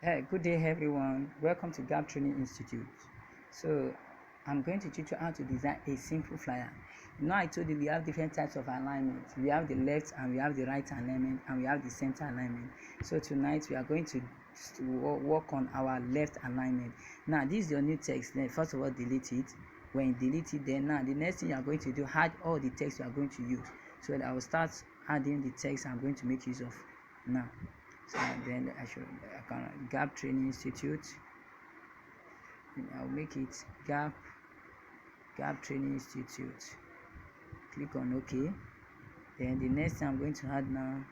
Hey, good day everyone. Welcome to Gap Training Institute. So I'm going to teach you how to design a simple flyer. I told you we have different types of alignment. We have the left and we have the right alignment and we have the center alignment. So tonight we are going to work on our left alignment. Now this is your new text. Then first of all delete it. When you delete it, then now the next thing you are going to do, add all the text you are going to use. So I will start adding the text I'm going to make use of now. So then I can Gap Training Institute. I'll make it Gap Training Institute. Click on OK. Then the next thing I'm going to add now,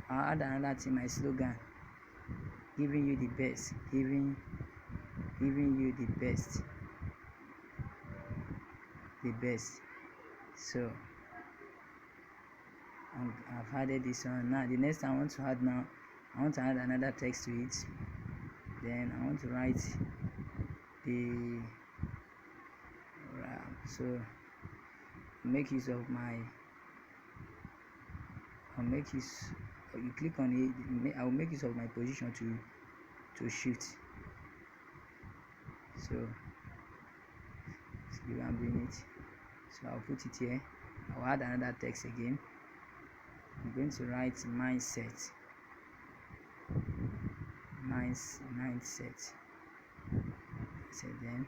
I'll add another thing, my slogan, giving you the best, giving you the best. So I've added this one. Now the next thing I want to add now, I want to add another text to it. Then I want to write the so make use of my you click on it. I'll make use of my position to shift. So see I'm doing it. So I'll put it here. I'll add another text again. I'm going to write mindset. So then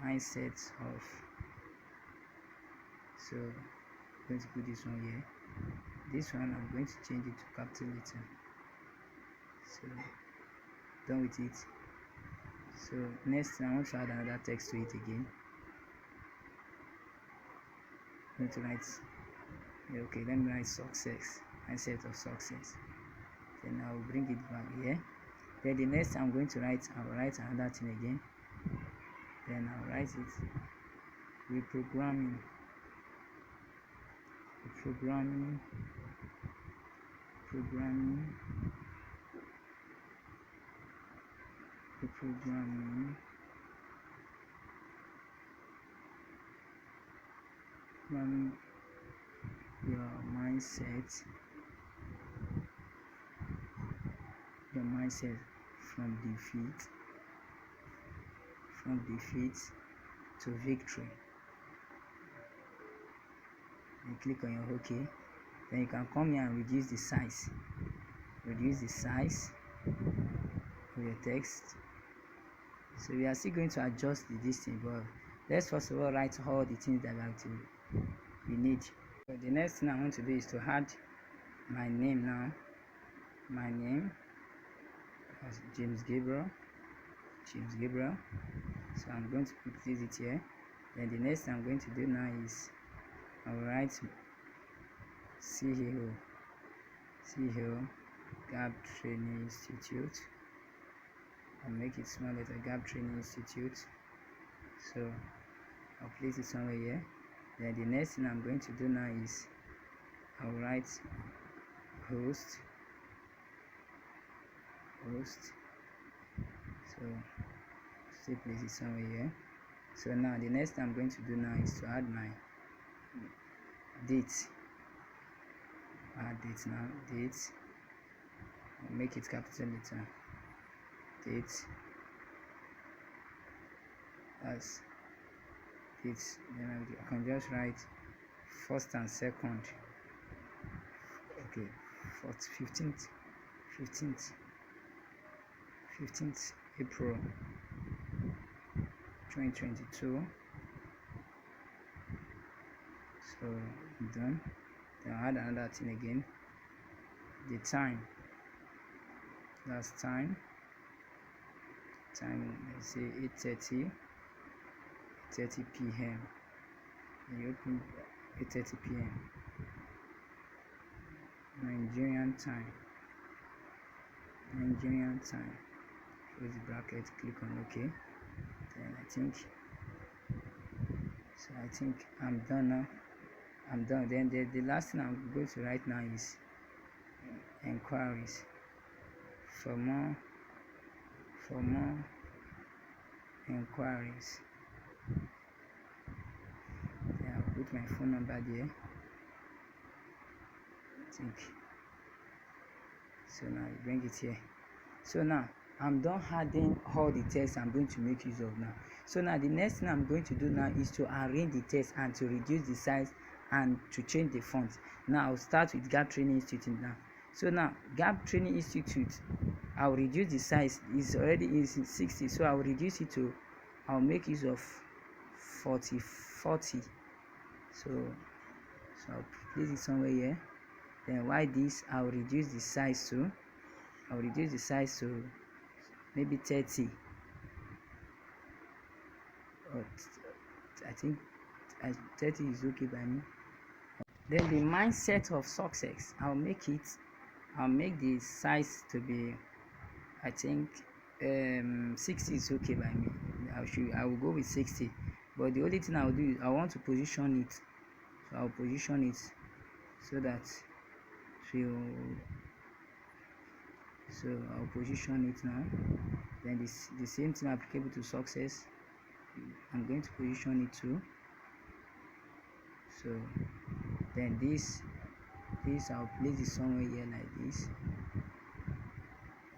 mindset of. So I'm going to put this one here. This one I'm going to change it to capital letter. So done with it. So next I want to add another text to it again. I'm going to write okay, let me write success, mindset of success. Then I will bring it back here. Then the next I'm going to write, I will write another thing again. Then I'll write it reprogramming your mindset from defeat to victory. You click on your OK. Then you can come here and reduce the size of your text. So we are still going to adjust the distance, but let's first of all write all the things that we need. So the next thing I want to do is to add my name now. My name is James Gabriel. So I'm going to put it here. Then the next thing I'm going to do now is I'll write CEO Gap Training Institute. I'll make it small letter, Gap Training Institute. So I'll place it somewhere here. Then the next thing I'm going to do now is I'll write host. So still place it somewhere here. So now the next thing I'm going to do now is to add my date. Add date now. Date. I'll make it capital letter. Date. As date. Then I can just write first and second. Okay. 15th April 2022. So done. Then I'll add another thing again. The time. Last time. Let's say 8:30 p.m. You open 8:30 p.m. Nigerian time. Close the bracket, click on OK. Then I think I'm done now. Then the last thing I'm going to write now is enquiries. For more enquiries. Then I'll put my phone number there. I think so. Now you bring it here. So now I'm done adding all the text I'm going to make use of now. So now the next thing I'm going to do now is to arrange the text and to reduce the size and to change the font. Now I'll start with Gap Training Institute now. So now Gap Training Institute, I'll reduce the size. It's already is 60, so I'll reduce it to, I'll make use of 40. So I'll place it somewhere here. Then why this, I'll reduce the size to maybe 30, or I think 30 is okay by me. Then the mindset of success, I'll make the size to be, I think 60 is okay by me. I will go with 60, but the only thing I will do is I want to position it, so I'll position it so that so I'll position it now. Then the same thing applicable to success, I'm going to position it too. So then this I'll place it somewhere here like this.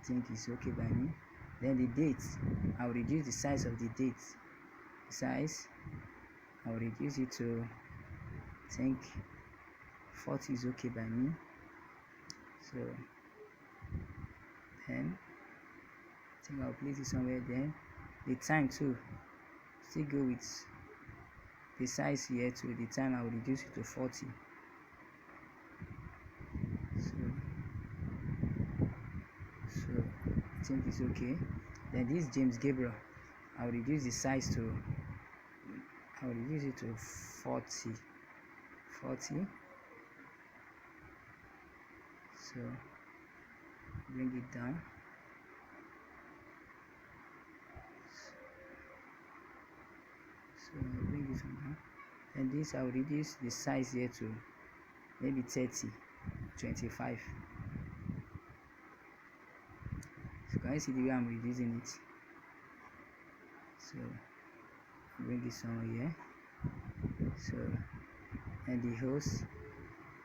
I think it's okay by me. Then the date, I'll reduce the size of the date. I'll reduce it to, I think 40 is okay by me. So then I think I'll place it somewhere there. The time too, still go with the size here too. The time I'll reduce it to 40. So I think it's okay. Then this James Gabriel, I'll reduce the size to, I'll reduce it to 40. So bring it down. So I'll bring this one down. And this I'll reduce the size here to maybe 30, 25. So can you see the way I'm reducing it? So I'll bring it somewhere here. So and the host,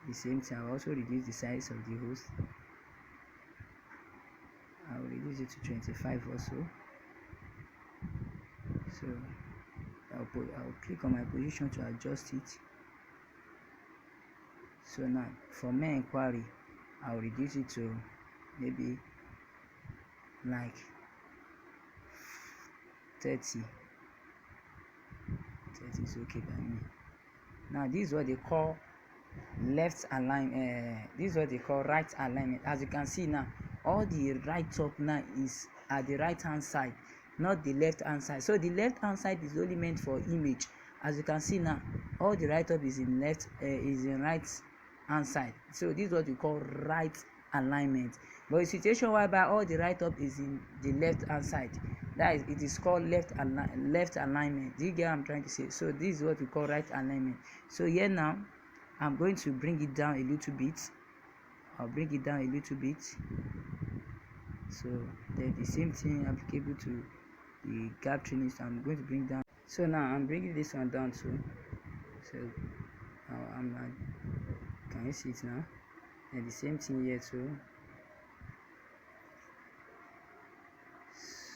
the same thing, I'll also reduce the size of the host. I'll reduce it to 25 also. So I'll click on my position to adjust it. So now for main inquiry, I'll reduce it to maybe like 30 is okay by me. Now this is what they call left alignment. This is what they call right alignment. As you can see now, all the right up now is at the right hand side, not the left hand side. So the left hand side is only meant for image. As you can see now, all the right up is in right hand side. So this is what we call right alignment. But a situation whereby all the right up is in the left hand side, that is, it is called left alignment. Do you get what I'm trying to say? So this is what we call right alignment. So here now I'm going to bring it down a little bit. I'll bring it down a little bit. So then the same thing applicable to the Gap Training, so I'm going to bring down. So now I'm bringing this one down too. So can you see it now? And the same thing here too.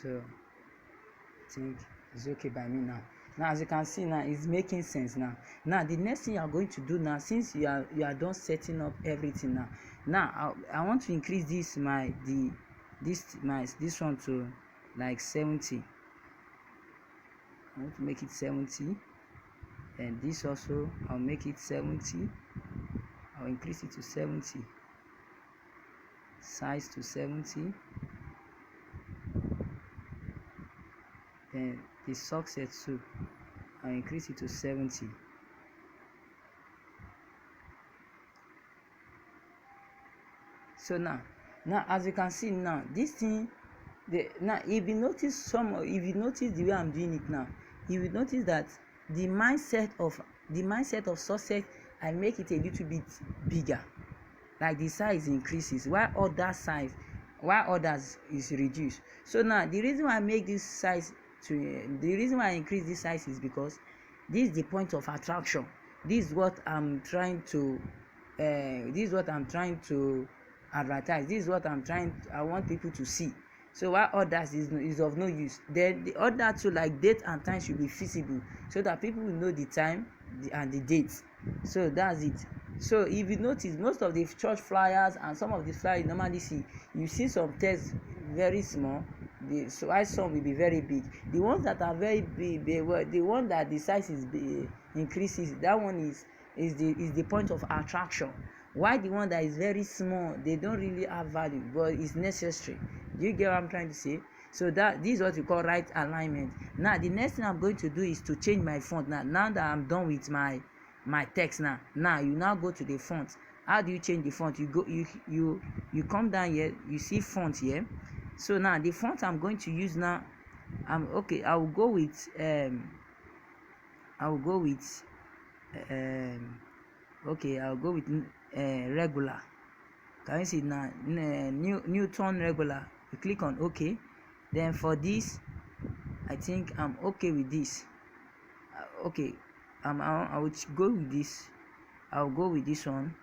So I think it's okay by me now. Now as you can see now, it's making sense now. Now the next thing you are going to do now, since you are done setting up everything now I want to increase this this one to like 70. I want to make it 70, and this also I'll make it 70. I'll increase it to 70, size to 70. Then the success too, I'll increase it to 70. So now as you can see now, this thing, now if you notice the way I'm doing it now, you will notice that the mindset of success, I make it a little bit bigger, like the size increases while others is reduced. So now the reason why I make this size the reason why I increase this size is because this is the point of attraction. This is what I'm trying to advertise. This is what I want people to see. So while others is of no use, then the other two like date and time should be visible so that people will know the time and the date. So that's it. So if you notice, most of the church flyers and some of the flyers you normally see, you see some text very small, so while some will be very big. The ones that are very big, the one that the size is increases, that one is the point of attraction. Why the one that is very small, they don't really have value, but it's necessary. Do you get what I'm trying to say? So that this is what we call right alignment. Now the next thing I'm going to do is to change my font. Now that I'm done with my text, now you now go to the font. How do you change the font? You come down here, you see font here. So now the font I'm going to use now, okay, I will go with okay, I'll go with regular. Can you see now? Newton regular. You click on OK. Then for this, I think I'm okay with this. Okay, I will go with this. I'll go with this one.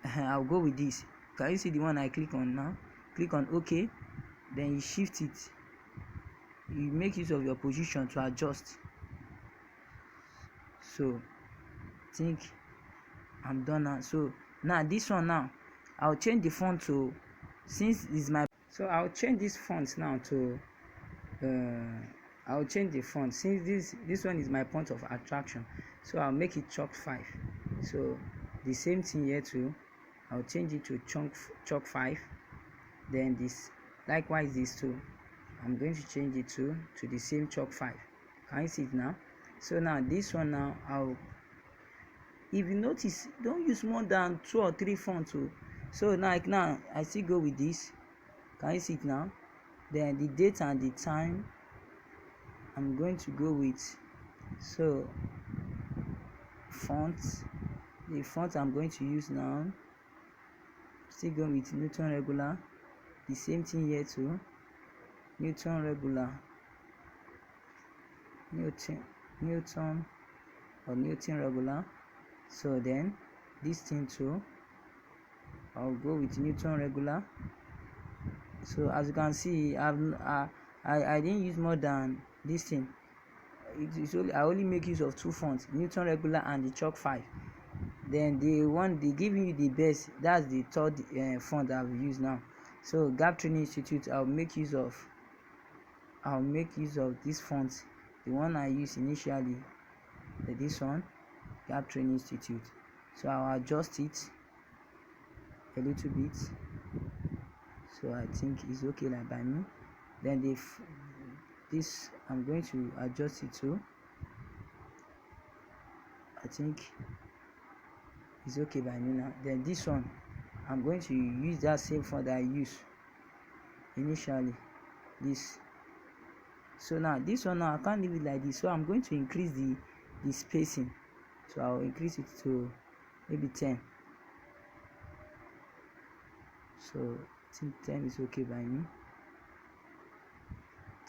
I'll go with this. Can you see the one I click on now? Click on OK. Then you shift it. You make use of your position to adjust. So I think I'm done now. So now this one now, I'll change the font to, since this is my, so I'll change this font now to I'll change the font since this one is my point of attraction. So I'll make it chalk 5. So the same thing here too, I'll change it to chalk 5. Then this, likewise this too, I'm going to change it to the same chalk 5. Can you see it now? So now this one now, if you notice, don't use more than 2 or 3 fonts. So like now I still go with this. Can you see it now? Then the date and the time I'm going to go with, so the font I'm going to use now, still going with Newton regular. The same thing here too, Newton regular, Newton or Newton regular. So then this thing too, I'll go with Newton regular. So as you can see, I didn't use more than this thing. I only make use of 2 fonts, Newton regular and the chalk 5. Then the one they giving you the best, that's the third font I've used now. So Gap Training Institute, I'll make use of this font, the one I used initially, this one, Gap Training Institute. So I'll adjust it a little bit. So I think it's okay like by me. Then this I'm going to adjust it to, I think it's okay by me now. Then this one I'm going to use that same font that I used initially, this. So now this one now I can't leave it like this, so I'm going to increase the spacing. So I'll increase it to maybe 10. So I think 10 is okay by me.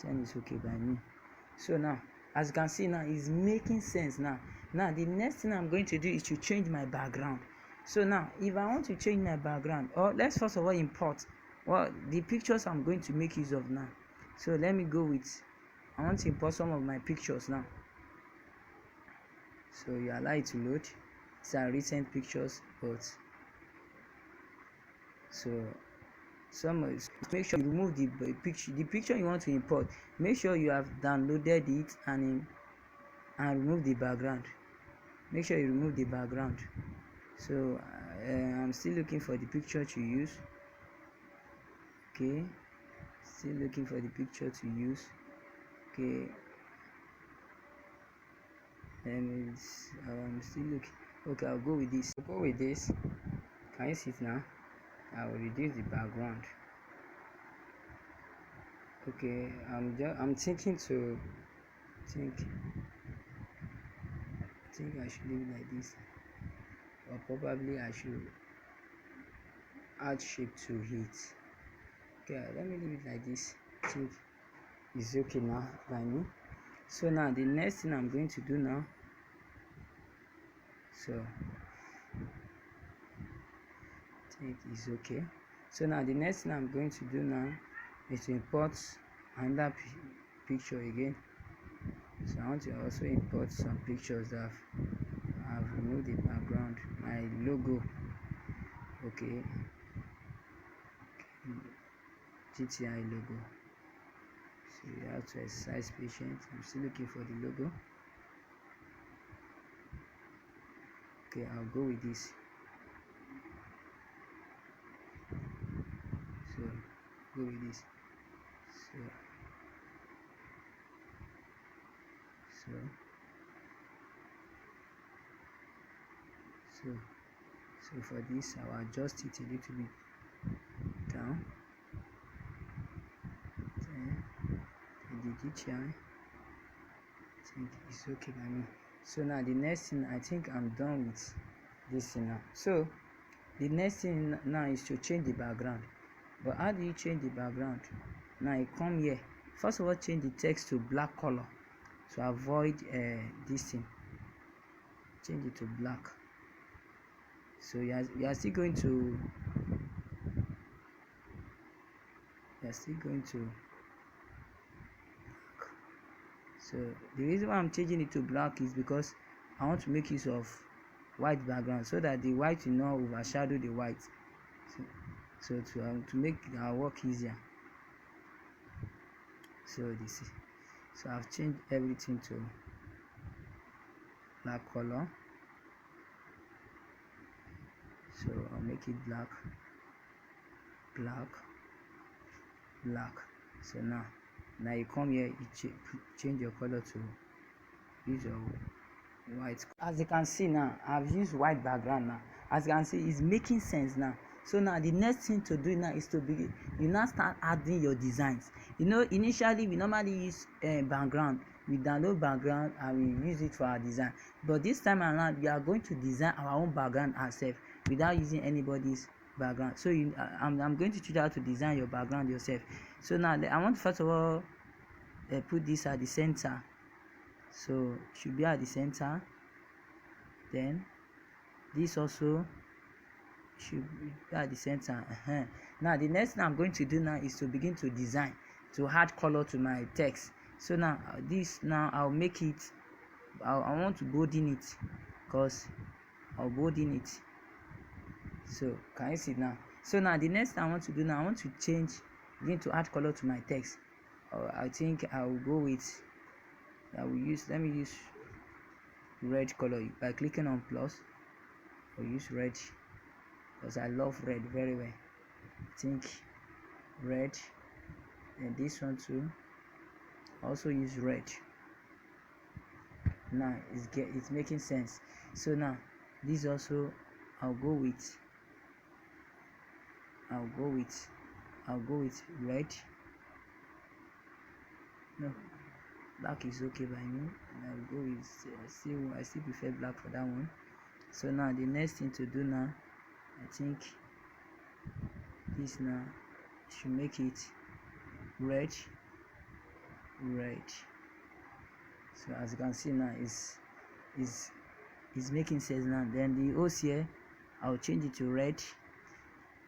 10 is okay by me. So now as you can see now, it's making sense now. The next thing I'm going to do is to change my background. So now if I want to change my background, or let's first of all import the pictures I'm going to make use of now. So let me go with, I want to import some of my pictures now. So you allow it to load. These are recent pictures, but so make sure you remove the picture you want to import. Make sure you have downloaded it and remove the background. Make sure you remove the background. So I'm still looking for the picture to use. Okay, still looking for the picture to use. Okay, and I'm still looking. Okay, I'll go with this. Can you see it now? I will reduce the background. Okay, I'm thinking to think I should leave it like this, or probably I should add shape to it. Okay, let me leave it like this. I think it's okay now by me. So now the next thing I'm going to do now, so I think it's okay. So now the next thing I'm going to do now is to import another picture again. So I want to also import some pictures that I've removed the background, my logo. Okay, GTI logo. So you have to exercise patience. I'm still looking for the logo. Okay, I'll go with this. So go with this. So so so so for this I'll adjust it a little bit down. Then the GTI, I think it's okay by me. So now the next thing, I think I'm done with this thing now. So the next thing now is to change the background. But how do you change the background? Now you come here. First of all, change the text to black color to avoid this thing. Change it to black. So you are still going to so the reason why I'm changing it to black is because I want to make use of white background so that the white will not overshadow the white. So to make our work easier. So I've changed everything to black color. So I'll make it black. So now you come here, you change your color to use your white. As you can see now, I've used white background now. As you can see, it's making sense now. So now the next thing to do now is to begin. You now start adding your designs. You know, initially we normally use background. We download background and we use it for our design. But this time around, we are going to design our own background ourselves without using anybody's background. So I'm going to teach you how to design your background yourself. So now I want to first of all put this at the center. So it should be at the center. Then this also should be at the center. Now the next thing I'm going to do now is to begin to design, to add color to my text. So now I'll make it, I want to bolden it, because I'll bolden it. So can you see now? So now the next thing I want to do now, I want to begin to add color to my text. I think I will go with, let me use red color by clicking on plus. I'll use red because I love red very well. I think red, and this one too. Also use red. Now it's making sense. So now this also I'll go with red. No, black is okay by me. I'll go with I still prefer black for that one. So now the next thing to do now, I think this now should make it red. So as you can see now is making sense now. Then the O's here, I'll change it to red.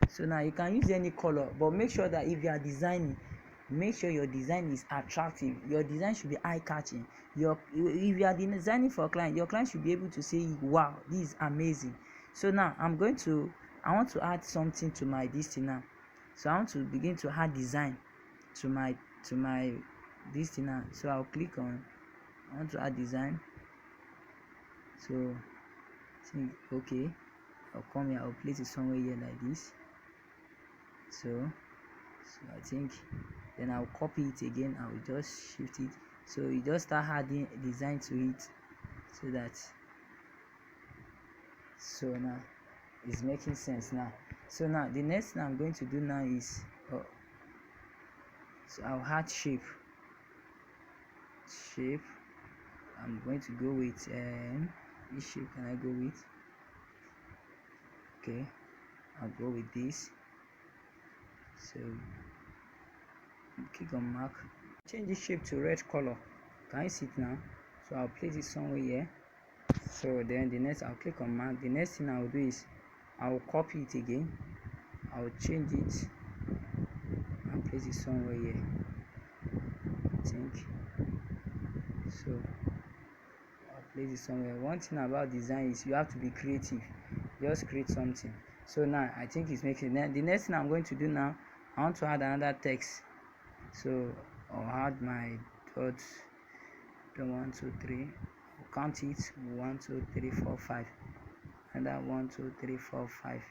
So now you can use any color, but make sure that if you are designing, make sure your design is attractive. Your design should be eye-catching. If you are designing for a client, your client should be able to say, wow, this is amazing. So now I want to add something to my this thing now. So I want to begin to add design to my this thing now. So I'll click on, I want to add design. So I think okay, I'll come here, I'll place it somewhere here like this. So I think then I'll copy it again, I will just shift it. So you just start adding design to it, so now it's making sense now. So now the next thing I'm going to do now is so I'll add shape. I'm going to go with which shape can I go with? Okay, I'll go with this. So click on mark, change the shape to red color. Can you see it now? So I'll place it somewhere here. So then the next, I'll click on mark. The next thing I'll do is I'll copy it again. I'll change it and place it somewhere here, I think. So I'll place it somewhere. One thing about design is you have to be creative. Just create something. So now I think it's making the next thing I'm going to do now, I want to add another text. So I'll add my dots. 1 2 3, I'll count it. 1 2 3 4 5, another 1 2 3 4 5,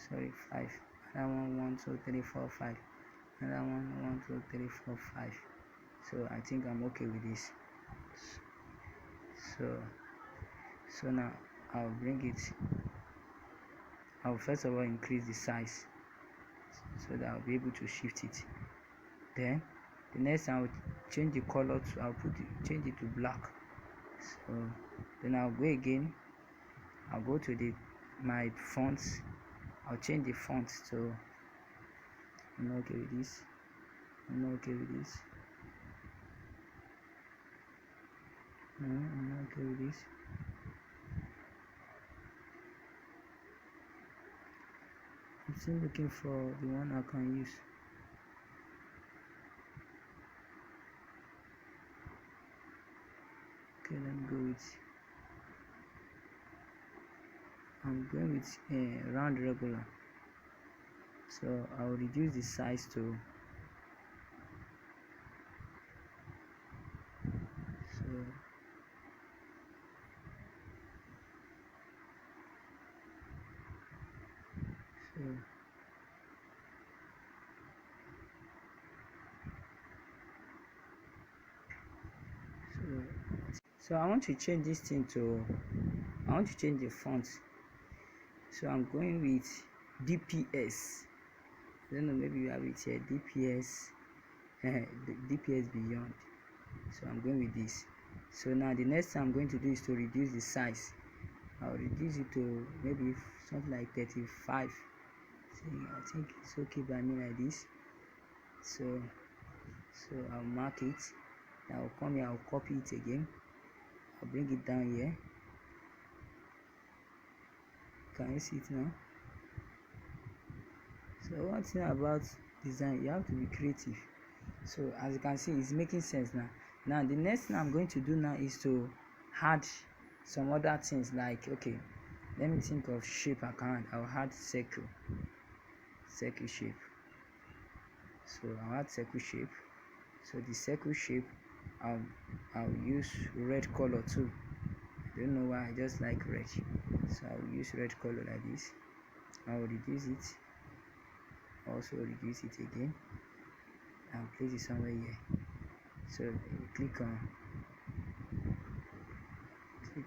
sorry 5, another one 1 2 3 4 5, another one 1 2 3 4 5. So I think I'm okay with this. So now I'll bring it. I'll first of all increase the size so that I'll be able to shift it. Then the next I'll change the color to, change it to black. So then I'll go again. I'll go to my fonts. I'll change the font. So I'm not okay with this. I'm not okay with this. No, I'm not okay with this. I'm still looking for the one I can use. Okay, let me go with. I'm going with a round regular. So I'll reduce the size to. So I want to change this thing to. I want to change the font. So I'm going with DPS. I don't know, maybe you have it here, DPS, DPS Beyond. So I'm going with this. So now the next thing I'm going to do is to reduce the size. I'll reduce it to maybe something like 35. See, I think it's okay by me like this. So I'll mark it. I'll come here, I'll copy it again. I'll bring it down here. Can you see it now? So one thing about design, you have to be creative. So as you can see, it's making sense now. Now the next thing I'm going to do now is to add some other things, like, okay, let me think of shape I can add. I'll add circle shape. So I'll add circle shape. So the circle shape, I'll use red color too. I don't know why, I just like red. So I'll use red color like this. I'll reduce it, also reduce it again, and place it somewhere here. So you click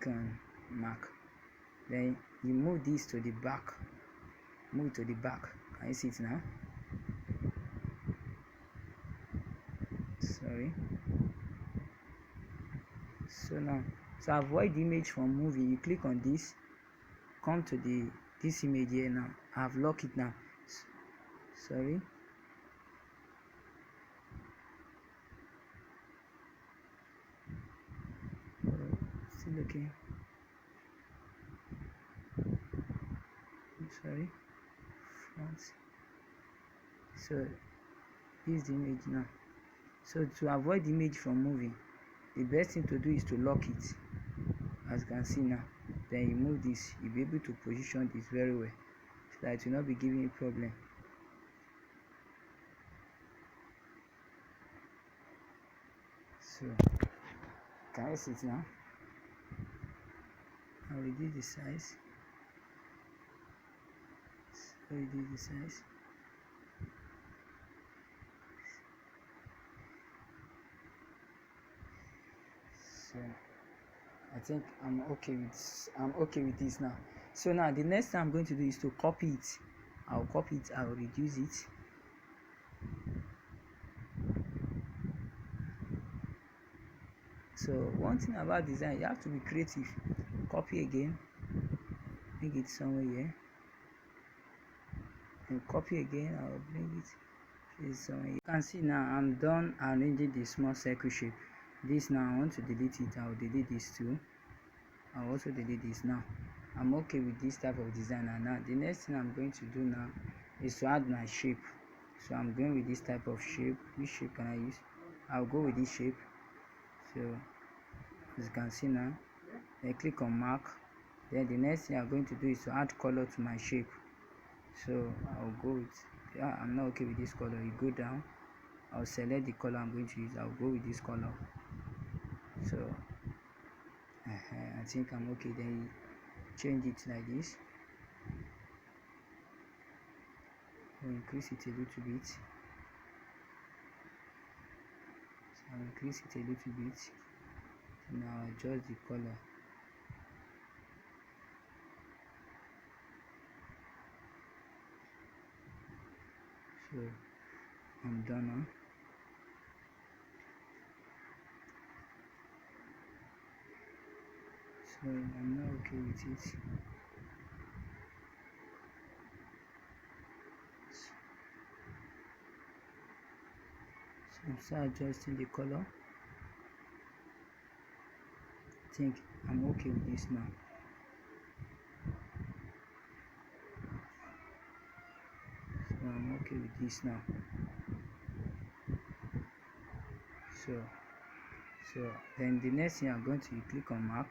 on mark, then you move this to the back. Move to the back. Can you see it now? Sorry. So now, to avoid the image from moving, you click on this, come to this image here. Now I've locked it now. Sorry. Still okay. I'm sorry. Front. So this is the image now. So to avoid the image from moving, the best thing to do is to lock it. As you can see now, then you move this, you'll be able to position this very well so that it will not be giving you problem. So can you see it now? I'll reduce the size. Reduce the size. So I think I'm okay with this now. So now the next thing I'm going to do is to copy it. I'll copy it, I'll reduce it. So one thing about design, you have to be creative. Copy again, make it somewhere here, and copy again, I'll bring it somewhere here. You can see now I'm done arranging the small circle shape. This now I want to delete it. I'll delete this too. I'll also delete this. Now I'm okay with this type of design. And now the next thing I'm going to do now is to add my shape. So I'm going with this type of shape. Which shape can I use? I'll go with this shape. So as you can see now, I click on mark. Then the next thing I'm going to do is to add color to my shape. So I'll go with, I'm not okay with this color. You go down, I'll select the color I'm going to use. I'll go with this color. So I think I'm okay. Then you change it like this. I'll increase it a little bit. So I'll increase it a little bit. So now I'll adjust the color. So I'm done now. So I'm not okay with it. So I'm start adjusting the color. I think I'm okay with this now. So I'm okay with this now. So then the next thing I'm going to click on mark.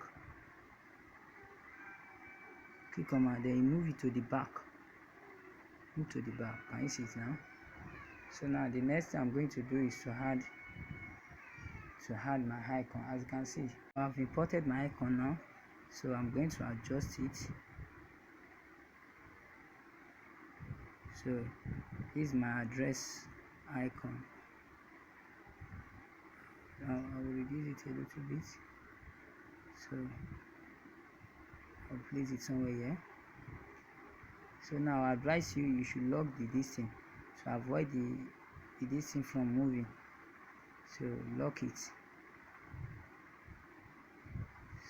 Click on mark, then you move it to the back. Move to the back. Can you see it now? So now the next thing I'm going to do is to add my icon. As you can see, I've imported my icon now. So I'm going to adjust it. So this is my address icon. Now I will reduce it a little bit. So I'll place it somewhere here. So now I advise you should lock the distance to avoid the distance from moving. So lock it.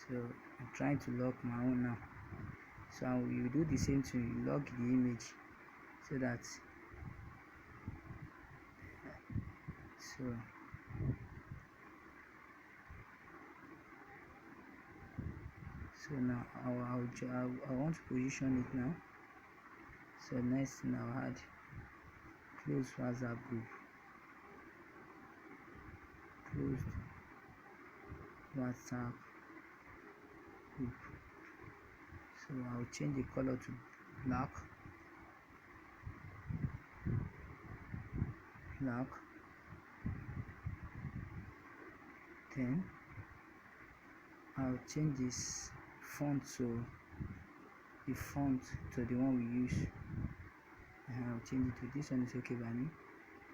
So I'm trying to lock my own now. So you do the same thing. You lock the image so that so now I want to position it now. So next thing I'll add close WhatsApp group. Closed WhatsApp group. So I'll change the color to black. Then I'll change this font to the one we use. And I'll change it to this one. Is okay by me.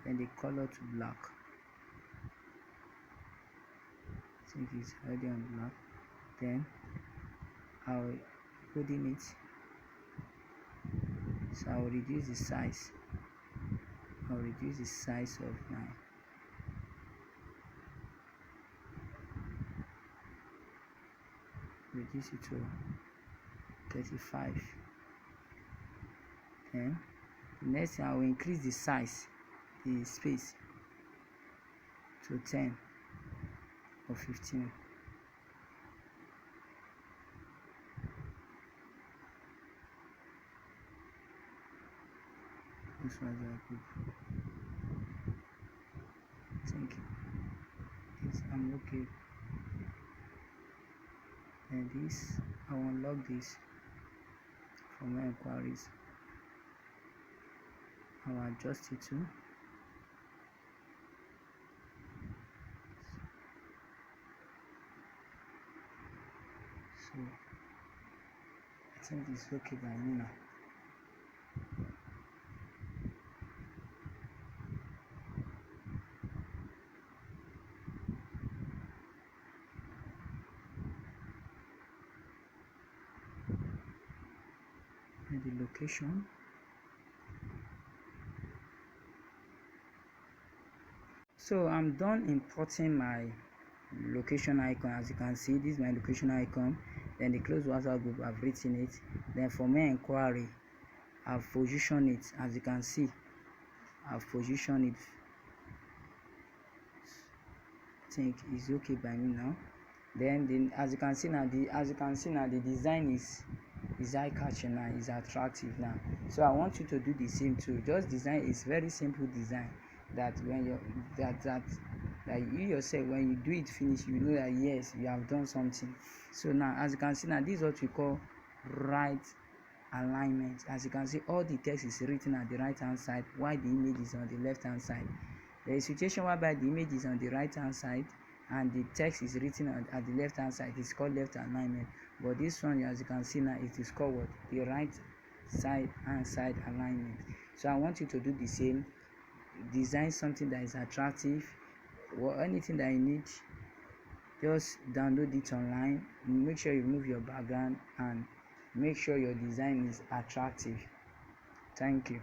Then the color to black. I think it's already on black. Then I'll put in it. So I'll reduce the size. I'll reduce the size of my reduce it to 35. Then next I will increase the size, the space to 10 or 15. This was a group. Thank you. Yes, I'm okay. And this, I will unlock this for my inquiries. I will adjust it too. So I think it's okay by me now. And the location. So I'm done importing my location icon. As you can see, this is my location icon. Then the close WhatsApp group, I've written it. Then for my inquiry, I've positioned it. As you can see, I've positioned it. I think it's okay by me now. Then as you can see now, the design is is eye-catching now, is attractive now. So I want you to do the same too. Just design a very simple design that when you that you yourself, when you do it finish, you know that yes, you have done something. So now, as you can see now, this is what we call right alignment. As you can see, all the text is written at the right hand side while the image is on the left hand side. There is a situation whereby the image is on the right hand side and the text is written at the left hand side. It's called left alignment. But this one, as you can see now, it is called what? The right side hand side alignment. So I want you to do the same. Design something that is attractive, or anything that you need, just download it online. Make sure you remove your background and make sure your design is attractive. Thank you.